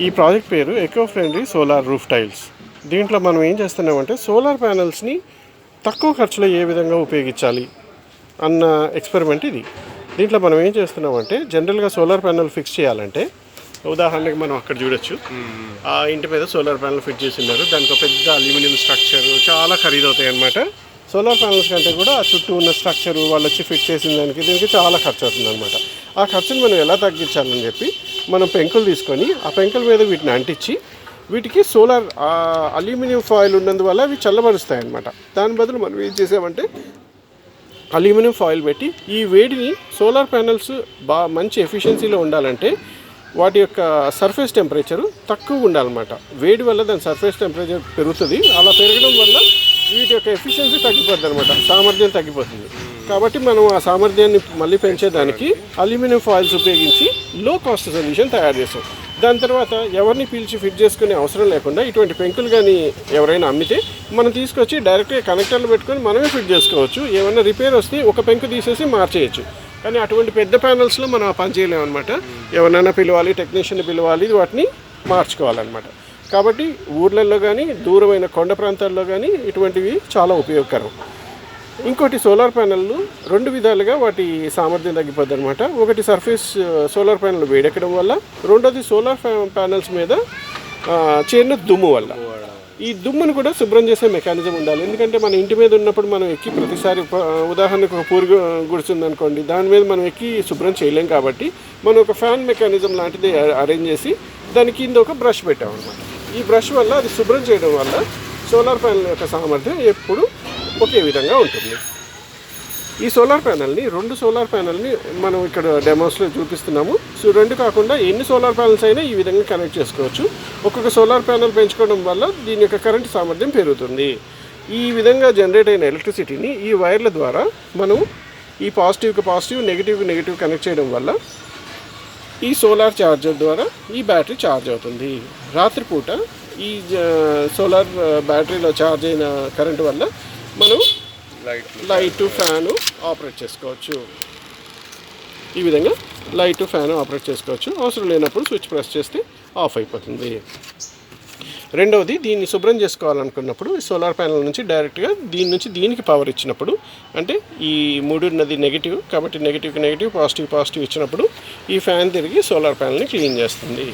ఈ ప్రాజెక్ట్ పేరు eco friendly solar roof tiles. దీంట్లో మనం ఏం చేస్తున్నామంటే సోలార్ ప్యానెల్స్ని తక్కువ ఖర్చులో ఏ విధంగా ఉపయోగించాలి అన్న ఎక్స్పెరిమెంట్ ఇది. దీంట్లో మనం ఏం చేస్తున్నామంటే జనరల్గా సోలార్ ప్యానెల్ ఫిక్స్ చేయాలంటే ఉదాహరణకి మనం అక్కడ చూడొచ్చు, ఆ ఇంటి మీద సోలార్ ప్యానెల్ ఫిట్ చేసినారు. దానికి ఒక పెద్ద అల్యూమినియం స్ట్రక్చర్ చాలా ఖరీదవుతాయి అన్నమాట. సోలార్ ప్యానెల్స్ కంటే కూడా ఆ చుట్టూ ఉన్న స్ట్రక్చరు వాళ్ళు వచ్చి ఫిట్ చేసిన దీనికి చాలా ఖర్చు అవుతుంది అనమాట. ఆ ఖర్చును మనం ఎలా తగ్గించాలని చెప్పి మనం పెంకులు తీసుకొని ఆ పెంకుల మీద వీటిని అంటించి వీటికి సోలార్ అల్యూమినియం ఫాయిల్ ఉన్నందువల్ల అవి చల్లబరుస్తాయి అన్నమాట. దాని బదులు మనం ఏం చేసామంటే అల్యూమినియం ఫాయిల్ పెట్టి ఈ వేడిని సోలార్ ప్యానెల్స్ మంచి ఎఫిషియన్సీలో ఉండాలంటే వాటి యొక్క సర్ఫేస్ టెంపరేచరు తక్కువ ఉండాలన్నమాట. వేడి వల్ల దాని సర్ఫేస్ టెంపరేచర్ పెరుగుతుంది. అలా పెరగడం వల్ల వీటి యొక్క ఎఫిషియన్సీ తగ్గిపోతుంది అనమాట, సామర్థ్యం తగ్గిపోతుంది. కాబట్టి మనం ఆ సామర్థ్యాన్ని మళ్ళీ పెంచేదానికి అల్యూమినియం ఫాయిల్స్ ఉపయోగించి లో కాస్ట్ సొల్యూషన్ తయారు చేస్తాం. దాని తర్వాత ఎవరిని పీల్చి ఫిట్ చేసుకునే అవసరం లేకుండా ఇటువంటి పెంకులు కానీ ఎవరైనా అమ్మితే మనం తీసుకొచ్చి డైరెక్ట్గా కనెక్టర్లు పెట్టుకొని మనమే ఫిట్ చేసుకోవచ్చు. ఏమైనా రిపేర్ వస్తే ఒక పెంకు తీసేసి మార్చేయచ్చు. కానీ అటువంటి పెద్ద ప్యానెల్స్లో మనం ఆ పని చేయలేము అనమాట. ఎవరినైనా పిలవాలి, టెక్నీషియన్ని పిలవాలి, వాటిని మార్చుకోవాలన్నమాట. కాబట్టి ఊర్లలో కానీ దూరమైన కొండ ప్రాంతాల్లో కానీ ఇటువంటివి చాలా ఉపయోగకరం. ఇంకోటి సోలార్ ప్యానెళ్ళు రెండు విధాలుగా వాటి సామర్థ్యం తగ్గిపోద్ది అనమాట. ఒకటి సర్ఫేస్ సోలార్ ప్యానెల్ వేడెక్కడం వల్ల, రెండోది సోలార్ ప్యానెల్స్ మీద చేరిన దుమ్ము వల్ల. ఈ దుమ్మును కూడా శుభ్రం చేసే మెకానిజం ఉండాలి. ఎందుకంటే మన ఇంటి మీద ఉన్నప్పుడు మనం ఎక్కి ప్రతిసారి ఉదాహరణకు ఒక పూరి గుడిచిందనుకోండి, దాని మీద మనం ఎక్కి శుభ్రం చేయలేం. కాబట్టి మనం ఒక ఫ్యాన్ మెకానిజం లాంటిది అరేంజ్ చేసి దాని కింద ఒక బ్రష్ పెట్టామన్నమాట. ఈ బ్రష్ వల్ల అది శుభ్రం చేయడం వల్ల సోలార్ ప్యానెల్ యొక్క సామర్థ్యం ఎప్పుడు ఒకే విధంగా ఉంటుంది. ఈ సోలార్ ప్యానెల్ని రెండు సోలార్ ప్యానెల్ని మనం ఇక్కడ డెమోస్లో చూపిస్తున్నాము. సో రెండు కాకుండా ఎన్ని సోలార్ ప్యానెల్స్ అయినా ఈ విధంగా కనెక్ట్ చేసుకోవచ్చు. ఒక్కొక్క సోలార్ ప్యానెల్ పెంచుకోవడం వల్ల దీని యొక్క కరెంట్ సామర్థ్యం పెరుగుతుంది. ఈ విధంగా జనరేట్ అయిన ఎలక్ట్రిసిటీని ఈ వైర్ల ద్వారా మనం ఈ పాజిటివ్కి పాజిటివ్, నెగిటివ్కి నెగిటివ్ కనెక్ట్ చేయడం వల్ల ఈ సోలార్ ఛార్జర్ ద్వారా ఈ బ్యాటరీ ఛార్జ్ అవుతుంది. రాత్రిపూట ఈ సోలార్ బ్యాటరీలో ఛార్జ్ అయిన కరెంటు వల్ల మనం లైటు, ఫ్యాను ఆపరేట్ చేసుకోవచ్చు. ఈ విధంగా లైటు, ఫ్యాను ఆపరేట్ చేసుకోవచ్చు. అవసరం లేనప్పుడు స్విచ్ ప్రెస్ చేస్తే ఆఫ్ అయిపోతుంది. రెండవది, దీన్ని శుభ్రం చేసుకోవాలనుకున్నప్పుడు ఈ సోలార్ ప్యానెల్ నుంచి డైరెక్ట్గా దీని నుంచి దీనికి పవర్ ఇచ్చినప్పుడు, అంటే ఈ మూడు ఉన్నది నెగిటివ్ కాబట్టి నెగిటివ్కి నెగిటివ్, పాజిటివ్ ఇచ్చినప్పుడు ఈ ఫ్యాన్ తిరిగి సోలార్ ప్యానెల్ని క్లీన్ చేస్తుంది.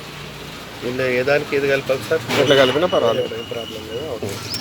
ఏ దానికి ఏది కలపాలి సార్? ఎట్లా కలిపినా పర్వాలేదు, ప్రాబ్లం లేదు.